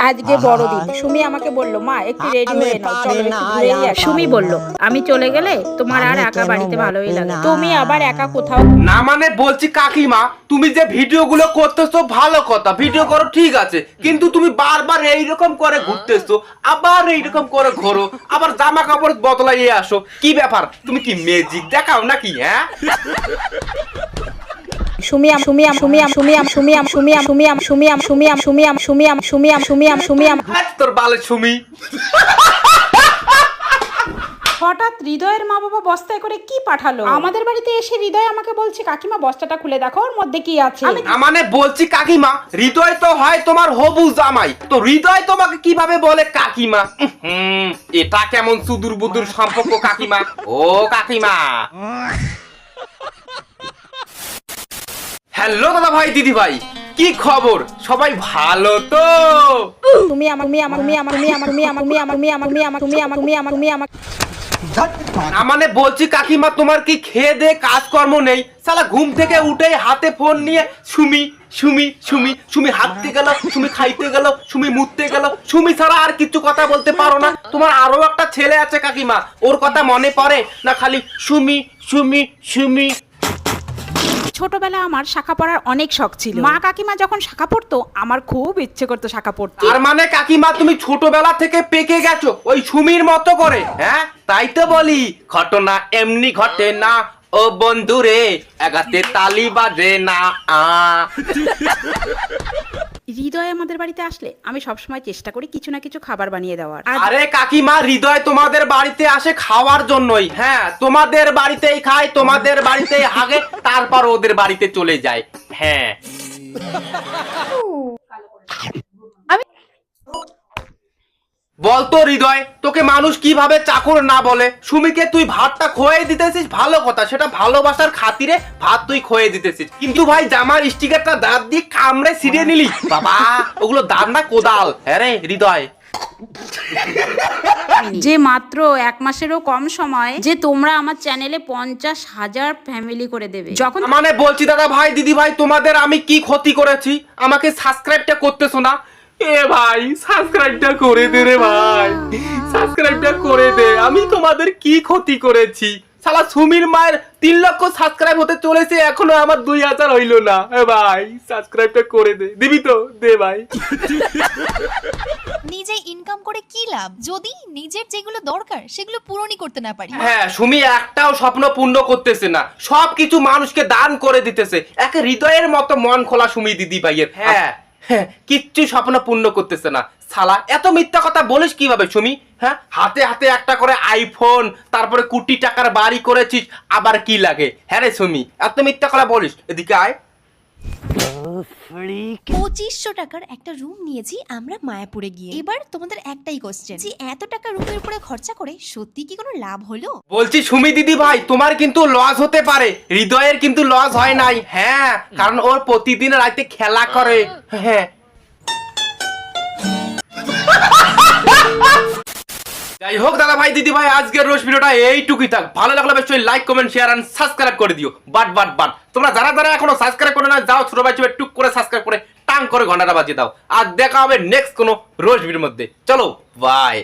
আজকে বড়দিন। সুমি আমাকে বলল, মা একটু রেডি হয়ে নাও, চলো একটু ঘুরেই আসি। সুমি বলল, আমি চলে গেলে তোমার আর একা বাড়িতে ভালোই লাগে, তুমি আবার একা কোথাও না। মানে বলছি কাকিমা, তুমি যে ভিডিওগুলো করতেছো ভালো কথা, ভিডিও করো ঠিক আছে, কিন্তু তুমি বারবার এইরকম করে ঘুরতেছো, আবার এইরকম করে ঘোরো, আবার জামা কাপড় বদলাইয়ে আসো, কি ব্যাপার? তুমি কি ম্যাজিক দেখাও নাকি? হ্যাঁ, তোর বালে সুমি। হঠাৎ হৃদয়ের মা বাবা বস্তায় করে কি পাঠালো আমাদের বাড়িতে এসে? হৃদয় আমাকে বলছে, কাকিমা বস্তাটা খুলে দেখো ওর মধ্যে কি আছে। মানে বলছি কাকিমা, হৃদয় তো হয় তোমার হবু জামাই, তো হৃদয় তোমাকে কিভাবে বলে কাকিমা? এটা কেমন সুদূর বুদুর সম্পর্ক কাকিমা? ও কাকিমা। হ্যালো দাদা ভাই, দিদি ভাই, কি খবর? সবাই ভালো তো? মানে বলছি কাকিমা, তোমার কি খেয়ে দে কাজকর্ম নেই? সালা ঘুম থেকে উঠে হাতে ফোন নিয়ে সুমি সুমি সুমি সুমি, হাঁটতে গেল সুমি, খাইতে গেল সুমি, মুততে গেল সুমি, ছাড়া আর কিছু কথা বলতে পারো না? তোমার আরো একটা ছেলে আছে কাকিমা, ওর কথা মনে পড়ে না? খালি সুমি সুমি সুমি। ছোটবেলা আমার শাখা পড়ার অনেক শখ ছিল। মা কাকিমা যখন শাখা পড়তো আমার খুব ইচ্ছে করতো শাখা পড়তে। আর মানে কাকিমা, তুমি ছোটবেলা থেকে পেকে গেছো ওই সুমির মতো করে? হ্যাঁ, তাই তো বলি, ঘটনা এমনি ঘটে না ও বন্ধু রে, এগাতে তালি বাজে না। হৃদয় আমাদের বাড়িতে আসলে আমি সবসময় চেষ্টা করি কিছু না কিছু খাবার বানিয়ে দেওয়ার। আরে কাকিমা, হৃদয় তোমাদের বাড়িতে আসে খাওয়ার জন্যই। হ্যাঁ, তোমাদের বাড়িতেই খায়, তোমাদের বাড়িতেই হাগে, তারপর ওদের বাড়িতে চলে যায়। হ্যাঁ, বলতো হৃদয়, তোকে মানুষ কিভাবে চাকর না বলে? সুমিকে তুই ভাতটা খোয়ে দিতেছিস, ভালো কথা, সেটা ভালোবাসার খাতিরে ভাত তুই খোয়ে দিতেছিস, কিন্তু ভাই জামার স্টিকারটা দাঁত দিয়ে কামড়ে ছিঁড়ে নিলি। বাবা, ওগুলো দাঁত না কোদাল। হ্যাঁ রে হৃদয়, যে মাত্র 1 মাসেরও কম সময় যে তোমরা আমার চ্যানেলে 50,000 ফ্যামিলি করে দেবে। যখন মানে বলছি দাদা ভাই, দিদি ভাই, তোমাদের আমি কি ক্ষতি করেছি? আমাকে সাবস্ক্রাইবটা করতেছো না? এ ভাই, সাবস্ক্রাইবটা করে দে রে ভাই, সাবস্ক্রাইবটা করে দে। আমি তোমাদের কি ক্ষতি করেছি? শালা সুমির মায়ের 3 লক্ষ সাবস্ক্রাইব হতে চলেছে, এখনো আমার 2000 হইলো না। এ ভাই, সাবস্ক্রাইবটা করে দে। দিবি তো? দে ভাই। নিজে ইনকাম করে কি লাভ যদি নিজের যেগুলো দরকার সেগুলো পূরণই করতে না পারি? হ্যাঁ, সুমি একটাও স্বপ্ন পূর্ণ করতেছে না, সবকিছু মানুষকে দান করে দিতেছে। এক হৃদয়ের মতো মন খোলা সুমি দিদি ভাইয়ের। হ্যাঁ হ্যাঁ, কিচ্ছু স্বপ্ন পূর্ণ করতেছে না। শালা এত মিথ্যা কথা বলিস কিভাবে সুমি? হ্যাঁ, হাতে হাতে একটা করে আইফোন, তারপরে কোটি টাকার বাড়ি করেছিস, আবার কি লাগে? হ্যাঁ রে সুমি, এত মিথ্যা কথা বলিস? এদিকে আয়। 2500 টাকার একটা রুম নিয়েছি আমরা মায়াপুরে গিয়ে। এবার তোমাদের একটাই কোশ্চেন, যে এত টাকা রুমের উপরে খরচা করে সত্যি কি কোনো লাভ হলো? বলছি সুমি দিদি ভাই, তোমার কিন্তু লস হতে পারে, হৃদয়ের কিন্তু লস হয় নাই। হ্যাঁ, কারণ ওর প্রতিদিন রাতে খেলা করে। হ্যাঁ, যাই হোক দাদা ভাই, দিদি ভাই, আজকের রোজ ভিডিওটা এইটুকুই থাক। ভালো লাগলে অবশ্যই like, comment, share and subscribe করে দিও। বাট তোমরা যারা যারা এখনো সাবস্ক্রাইব করে না, যাও ছোট ভাই চুপে টুক করে সাবস্ক্রাইব করে টাং করে ঘন্টাটা বাজিয়ে দাও। আর দেখা হবে নেক্সট কোনো রোজ ভিডিওর মধ্যে। চলো বাই।